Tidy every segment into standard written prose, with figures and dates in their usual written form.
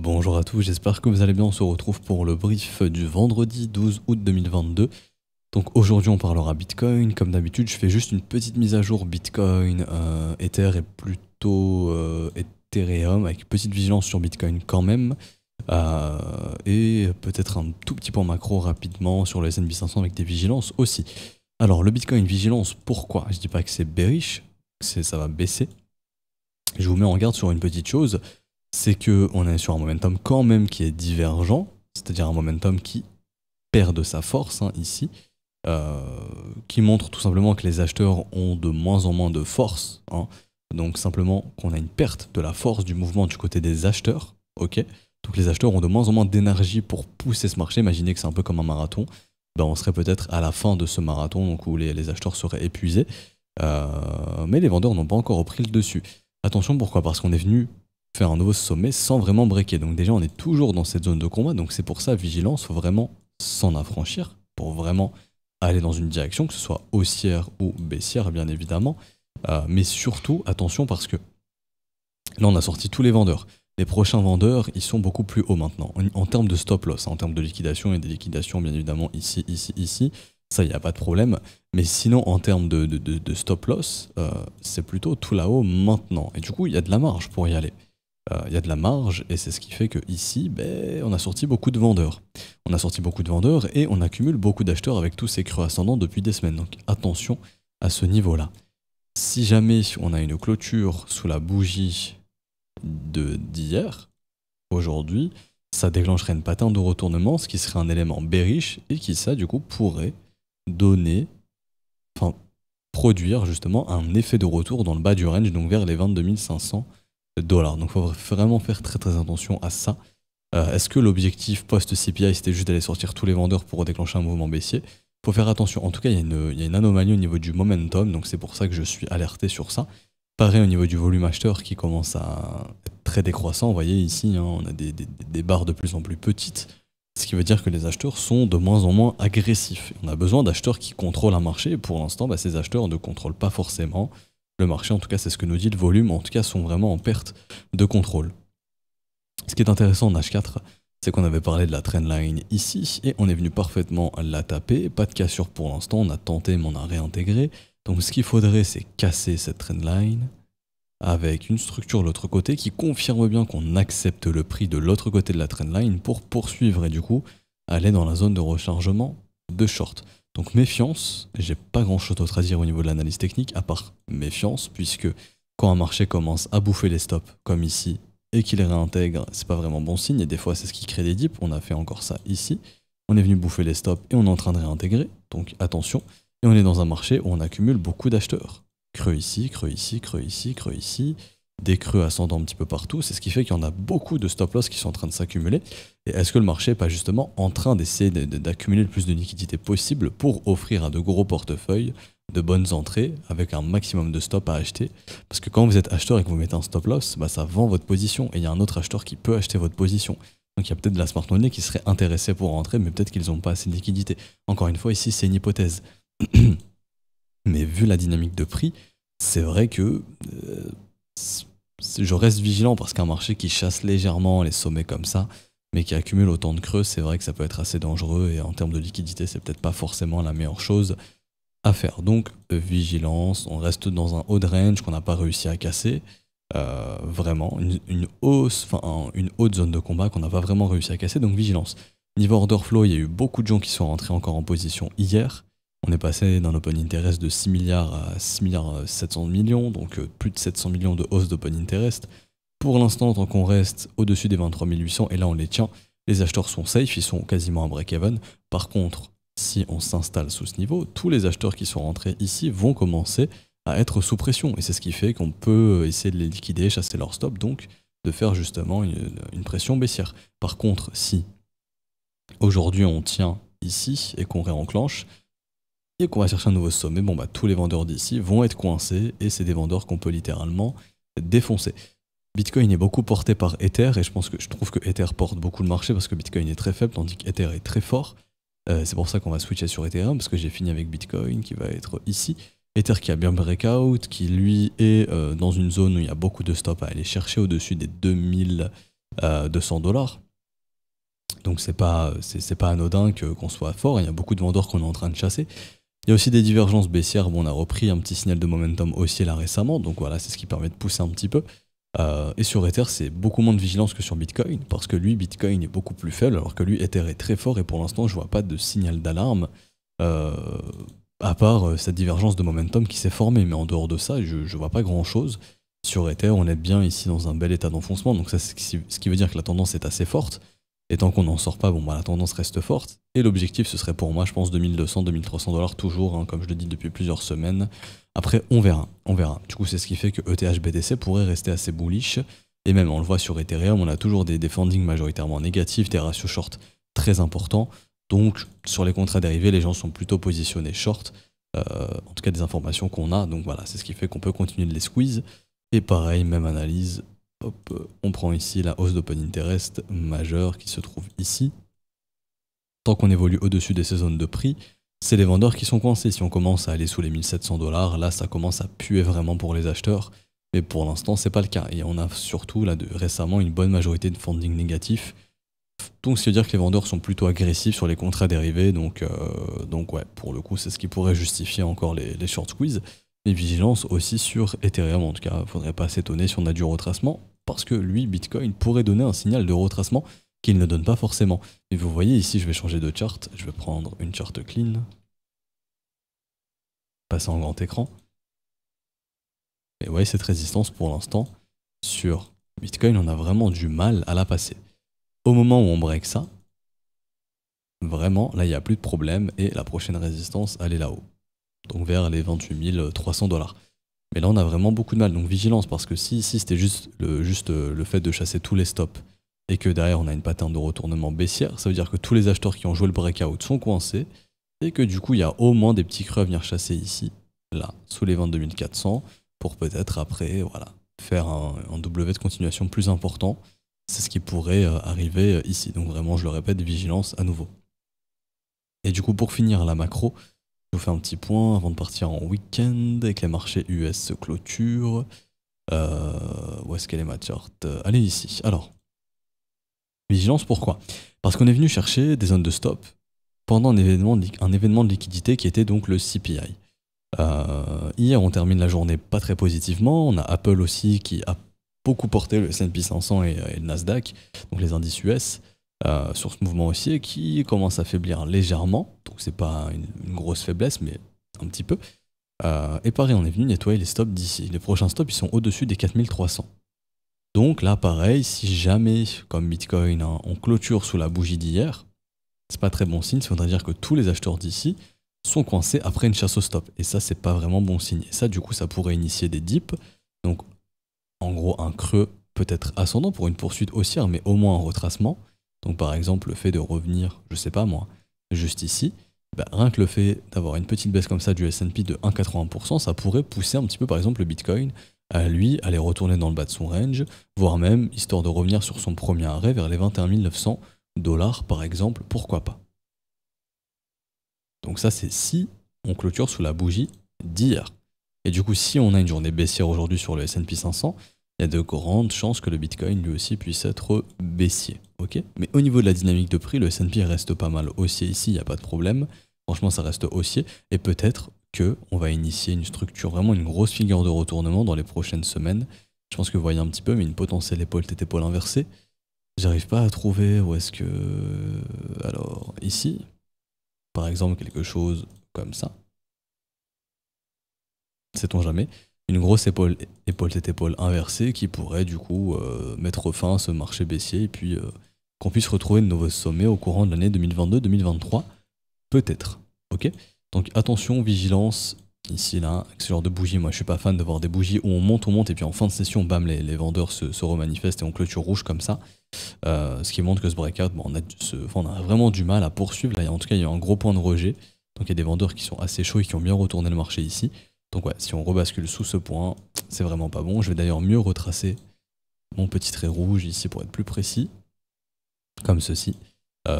Bonjour à tous, j'espère que vous allez bien. On se retrouve pour le brief du vendredi 12 août 2022. Donc aujourd'hui on parlera Bitcoin. Comme d'habitude, je fais juste une petite mise à jour Bitcoin, Ether et plutôt Ethereum avec petite vigilance sur Bitcoin quand même. Et peut-être un tout petit point macro rapidement sur le S&P 500 avec des vigilances aussi. Alors le Bitcoin vigilance, pourquoi? Je dis pas que c'est bearish, ça va baisser. Je vous mets en garde sur une petite chose, c'est qu'on est sur un momentum quand même qui est divergent, c'est-à-dire un momentum qui perd de sa force ici, qui montre tout simplement que les acheteurs ont de moins en moins de force, donc simplement qu'on a une perte de la force du mouvement du côté des acheteurs, ok. Donc les acheteurs ont de moins en moins d'énergie pour pousser ce marché. Imaginez que c'est un peu comme un marathon, on serait peut-être à la fin de ce marathon, donc où les acheteurs seraient épuisés, mais les vendeurs n'ont pas encore repris le dessus. Attention, pourquoi? Parce qu'on est venu faire un nouveau sommet sans vraiment breaker. Donc déjà, on est toujours dans cette zone de combat. Donc c'est pour ça, vigilance, il faut vraiment s'en affranchir pour vraiment aller dans une direction, que ce soit haussière ou baissière, bien évidemment. Mais surtout, attention, parce que là, on a sorti tous les vendeurs. Les prochains vendeurs, ils sont beaucoup plus hauts maintenant. En termes de stop loss, en termes de liquidation, il y a des liquidations, bien évidemment, ici, ici, ici. Ça, il n'y a pas de problème. Mais sinon, en termes de stop loss, c'est plutôt tout là-haut maintenant. Et du coup, il y a de la marge pour y aller. Il y a de la marge et c'est ce qui fait que ici, on a sorti beaucoup de vendeurs. On a sorti beaucoup de vendeurs et on accumule beaucoup d'acheteurs avec tous ces creux ascendants depuis des semaines. Donc attention à ce niveau-là. Si jamais on a une clôture sous la bougie d'hier, aujourd'hui, ça déclencherait une pattern de retournement, ce qui serait un élément bearish et qui, ça, du coup, pourrait produire justement un effet de retour dans le bas du range, donc vers les 22 500 $. Donc il faut vraiment faire très très attention à ça. Est-ce que l'objectif post-CPI c'était juste d'aller sortir tous les vendeurs pour déclencher un mouvement baissier? Il faut faire attention. En tout cas, il y a une anomalie au niveau du momentum, donc c'est pour ça que je suis alerté sur ça. Pareil au niveau du volume acheteur qui commence à être très décroissant. Vous voyez ici, on a des barres de plus en plus petites, ce qui veut dire que les acheteurs sont de moins en moins agressifs. On a besoin d'acheteurs qui contrôlent un marché, et pour l'instant, ces acheteurs ne contrôlent pas forcément le marché. En tout cas, c'est ce que nous dit le volume, en tout cas, sont vraiment en perte de contrôle. Ce qui est intéressant en H4, c'est qu'on avait parlé de la trendline ici, et on est venu parfaitement la taper. Pas de cassure pour l'instant, on a tenté, mais on a réintégré. Donc ce qu'il faudrait, c'est casser cette trendline avec une structure de l'autre côté qui confirme bien qu'on accepte le prix de l'autre côté de la trendline pour poursuivre et du coup aller dans la zone de rechargement de short. Donc méfiance, j'ai pas grand chose d'autre à dire au niveau de l'analyse technique à part méfiance, puisque quand un marché commence à bouffer les stops comme ici et qu'il les réintègre, c'est pas vraiment bon signe, et des fois c'est ce qui crée des dips. On a fait encore ça ici, on est venu bouffer les stops et on est en train de réintégrer, donc attention. Et on est dans un marché où on accumule beaucoup d'acheteurs. Creux ici, creux ici, creux ici, creux ici, des creux ascendants un petit peu partout. C'est ce qui fait qu'il y en a beaucoup de stop loss qui sont en train de s'accumuler. Et est-ce que le marché n'est pas justement en train d'essayer d'accumuler le plus de liquidité possible pour offrir à de gros portefeuilles de bonnes entrées avec un maximum de stop à acheter? Parce que quand vous êtes acheteur et que vous mettez un stop loss, ça vend votre position et il y a un autre acheteur qui peut acheter votre position. Donc il y a peut-être de la smart money qui serait intéressée pour rentrer, mais peut-être qu'ils n'ont pas assez de liquidité. Encore une fois, ici, c'est une hypothèse. Mais vu la dynamique de prix, c'est vrai que je reste vigilant parce qu'un marché qui chasse légèrement les sommets comme ça, mais qui accumule autant de creux, c'est vrai que ça peut être assez dangereux et en termes de liquidité, c'est peut-être pas forcément la meilleure chose à faire. Donc vigilance, on reste dans un haut de range qu'on n'a pas réussi à casser. Vraiment, une haute zone de combat qu'on n'a pas vraiment réussi à casser, donc vigilance. Niveau order flow, il y a eu beaucoup de gens qui sont rentrés encore en position hier. On est passé d'un open interest de 6 milliards à 6 milliards 700 millions, donc plus de 700 millions de hausse d'open interest. Pour l'instant, tant qu'on reste au-dessus des 23 800, et là on les tient, les acheteurs sont safe, ils sont quasiment à break-even. Par contre, si on s'installe sous ce niveau, tous les acheteurs qui sont rentrés ici vont commencer à être sous pression. Et c'est ce qui fait qu'on peut essayer de les liquider, chasser leur stop, donc de faire justement une pression baissière. Par contre, si aujourd'hui on tient ici et qu'on réenclenche, et qu'on va chercher un nouveau sommet, tous les vendeurs d'ici vont être coincés et c'est des vendeurs qu'on peut littéralement défoncer. Bitcoin est beaucoup porté par Ether et je trouve que Ether porte beaucoup le marché parce que Bitcoin est très faible tandis qu'Ether est très fort. C'est pour ça qu'on va switcher sur Ethereum parce que j'ai fini avec Bitcoin qui va être ici. Ether qui a bien breakout, qui lui est dans une zone où il y a beaucoup de stops à aller chercher au-dessus des 2000 de 100 $. Donc c'est pas anodin qu'on soit fort, il y a beaucoup de vendeurs qu'on est en train de chasser. Il y a aussi des divergences baissières, bon, on a repris un petit signal de momentum haussier là récemment, donc voilà, c'est ce qui permet de pousser un petit peu. Et sur Ether, c'est beaucoup moins de vigilance que sur Bitcoin, parce que lui, Bitcoin est beaucoup plus faible, alors que lui, Ether est très fort, et pour l'instant, je vois pas de signal d'alarme, à part cette divergence de momentum qui s'est formée, mais en dehors de ça, je vois pas grand-chose. Sur Ether, on est bien ici dans un bel état d'enfoncement, donc ça, c'est ce qui veut dire que la tendance est assez forte. Et tant qu'on n'en sort pas, bon, bah, la tendance reste forte. Et l'objectif, ce serait pour moi, je pense, 2200, 2300 $ toujours, hein, comme je le dis depuis plusieurs semaines. Après, on verra, on verra. Du coup, c'est ce qui fait que ETH-BTC pourrait rester assez bullish. Et même, on le voit sur Ethereum, on a toujours des fundings majoritairement négatifs, des ratios short très importants. Donc, sur les contrats dérivés, les gens sont plutôt positionnés short. En tout cas, des informations qu'on a. Donc voilà, c'est ce qui fait qu'on peut continuer de les squeeze. Et pareil, même analyse. Hop, on prend ici la hausse d'open interest majeure qui se trouve ici. Tant qu'on évolue au-dessus de ces zones de prix, c'est les vendeurs qui sont coincés. Si on commence à aller sous les 1700 $, là ça commence à puer vraiment pour les acheteurs. Mais pour l'instant, c'est pas le cas. Et on a surtout là récemment une bonne majorité de funding négatif. Donc ça veut dire que les vendeurs sont plutôt agressifs sur les contrats dérivés. Donc ouais, pour le coup, c'est ce qui pourrait justifier encore les short squeeze. Et vigilance aussi sur Ethereum. En tout cas, il ne faudrait pas s'étonner si on a du retracement, parce que lui, Bitcoin, pourrait donner un signal de retracement qu'il ne donne pas forcément. Et vous voyez ici, je vais changer de chart, je vais prendre une chart clean, passer en grand écran. Et vous voyez cette résistance pour l'instant, sur Bitcoin, on a vraiment du mal à la passer. Au moment où on break ça, vraiment, là, il n'y a plus de problème, et la prochaine résistance, elle est là-haut. Donc vers les 28 300 $. Mais là, on a vraiment beaucoup de mal, donc vigilance, parce que si ici c'était juste le fait de chasser tous les stops et que derrière on a une pattern de retournement baissière, ça veut dire que tous les acheteurs qui ont joué le breakout sont coincés et que du coup il y a au moins des petits creux à venir chasser ici, là, sous les 22 400, pour peut-être après, voilà, faire un W de continuation plus important. C'est ce qui pourrait arriver ici. Donc vraiment, je le répète, vigilance à nouveau. Et du coup, pour finir la macro, je vous fais un petit point avant de partir en week-end et que les marchés US se clôturent. Où est-ce qu'elle est ma chart? Allez ici. Alors, vigilance pourquoi? Parce qu'on est venu chercher des zones de stop pendant un événement de liquidité qui était donc le CPI. Hier, on termine la journée pas très positivement. On a Apple aussi qui a beaucoup porté le S&P 500 et le Nasdaq, donc les indices US. Sur ce mouvement haussier qui commence à faiblir légèrement, donc c'est pas une grosse faiblesse, mais un petit peu. Et pareil, on est venu nettoyer les stops d'ici. Les prochains stops, ils sont au-dessus des 4300. Donc là, pareil, si jamais, comme Bitcoin, hein, on clôture sous la bougie d'hier, c'est pas très bon signe, ça voudrait dire que tous les acheteurs d'ici sont coincés après une chasse au stop. Et ça, c'est pas vraiment bon signe. Et ça, du coup, ça pourrait initier des dips. Donc, en gros, un creux peut-être ascendant pour une poursuite haussière, mais au moins un retracement. Donc par exemple le fait de revenir, je sais pas moi, juste ici, bah, rien que le fait d'avoir une petite baisse comme ça du S&P de 1,80%, ça pourrait pousser un petit peu par exemple le Bitcoin à lui aller retourner dans le bas de son range, voire même, histoire de revenir sur son premier arrêt vers les 21 900 $ par exemple, pourquoi pas. Donc ça c'est si on clôture sous la bougie d'hier. Et du coup si on a une journée baissière aujourd'hui sur le S&P 500, il y a de grandes chances que le Bitcoin lui aussi puisse être baissier. Okay, mais au niveau de la dynamique de prix, le S&P reste pas mal haussier ici, il n'y a pas de problème. Franchement, ça reste haussier. Et peut-être qu'on va initier une structure, vraiment une grosse figure de retournement dans les prochaines semaines. Je pense que vous voyez un petit peu, mais une potentielle épaule tête épaule inversée. J'arrive pas à trouver où est-ce que... Alors, ici, par exemple, quelque chose comme ça. Sait-on jamais. Une grosse épaule tête épaule inversée qui pourrait du coup mettre fin à ce marché baissier et puis qu'on puisse retrouver de nouveaux sommets au courant de l'année 2022-2023, peut-être. Ok. Donc attention, vigilance, ici là, avec ce genre de bougie. Moi je suis pas fan de voir des bougies où on monte et puis en fin de session, bam, les vendeurs se remanifestent et on clôture rouge comme ça. Ce qui montre que ce breakout, bon, on a vraiment du mal à poursuivre. Là, en tout cas, il y a un gros point de rejet. Donc il y a des vendeurs qui sont assez chauds et qui ont bien retourné le marché ici. Donc ouais, si on rebascule sous ce point, c'est vraiment pas bon. Je vais d'ailleurs mieux retracer mon petit trait rouge ici pour être plus précis. Comme ceci.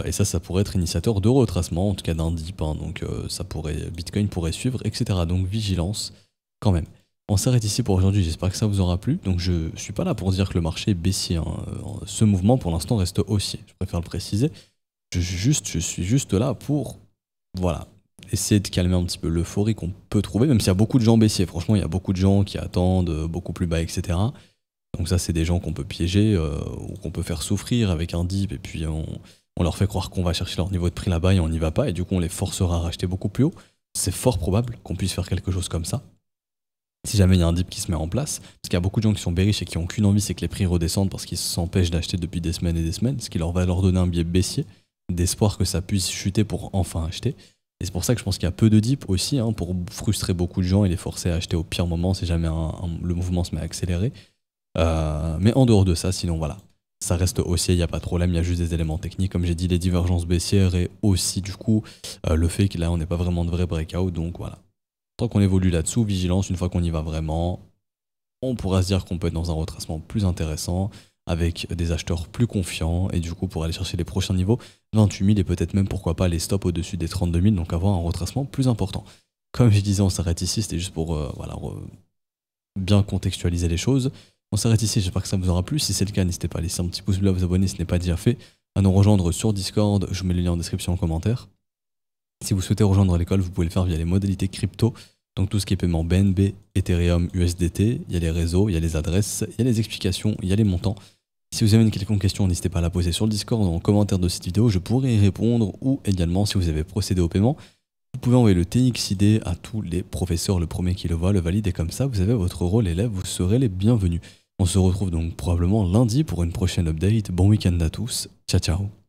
Et ça pourrait être initiateur de retracement, en tout cas d'un dip. Hein, donc ça pourrait, Bitcoin pourrait suivre, etc. Donc vigilance quand même. On s'arrête ici pour aujourd'hui, j'espère que ça vous aura plu. Donc je suis pas là pour dire que le marché est baissier, hein. Ce mouvement pour l'instant reste haussier, je préfère le préciser. Je suis juste là pour, voilà, essayer de calmer un petit peu l'euphorie qu'on peut trouver, même s'il y a beaucoup de gens baissiers. Franchement, il y a beaucoup de gens qui attendent beaucoup plus bas, etc. Donc ça, c'est des gens qu'on peut piéger ou qu'on peut faire souffrir avec un dip, et puis on leur fait croire qu'on va chercher leur niveau de prix là-bas et on n'y va pas, et du coup on les forcera à racheter beaucoup plus haut. C'est fort probable qu'on puisse faire quelque chose comme ça. Si jamais il y a un dip qui se met en place, parce qu'il y a beaucoup de gens qui sont bearish et qui n'ont qu'une envie, c'est que les prix redescendent parce qu'ils s'empêchent d'acheter depuis des semaines et des semaines, ce qui leur va leur donner un biais baissier, d'espoir que ça puisse chuter pour enfin acheter. Et c'est pour ça que je pense qu'il y a peu de dip aussi, hein, pour frustrer beaucoup de gens et les forcer à acheter au pire moment si jamais le mouvement se met à accélérer. Mais en dehors de ça, sinon voilà, ça reste haussier, il n'y a pas de problème, il y a juste des éléments techniques. Comme j'ai dit, les divergences baissières et aussi du coup le fait que là on n'est pas vraiment de vrai breakout, donc voilà. Tant qu'on évolue là-dessous, vigilance, une fois qu'on y va vraiment, on pourra se dire qu'on peut être dans un retracement plus intéressant, avec des acheteurs plus confiants, et du coup pour aller chercher les prochains niveaux, 28 000 et peut-être même pourquoi pas les stops au-dessus des 32 000, donc avoir un retracement plus important. Comme je disais, on s'arrête ici, c'était juste pour voilà, bien contextualiser les choses. On s'arrête ici, j'espère que ça vous aura plu. Si c'est le cas, n'hésitez pas à laisser un petit pouce bleu, à vous abonner si ce n'est pas déjà fait, à nous rejoindre sur Discord, je vous mets le lien en description en commentaire. Si vous souhaitez rejoindre l'école, vous pouvez le faire via les modalités crypto, donc tout ce qui est paiement BNB, Ethereum, USDT, il y a les réseaux, il y a les adresses, il y a les explications, il y a les montants. Si vous avez une quelconque question, n'hésitez pas à la poser sur le Discord ou en commentaire de cette vidéo, je pourrai y répondre, ou également si vous avez procédé au paiement, vous pouvez envoyer le TXID à tous les professeurs, le premier qui le voit, le valide, et comme ça vous avez votre rôle élève, vous serez les bienvenus. On se retrouve donc probablement lundi pour une prochaine update. Bon week-end à tous, ciao ciao.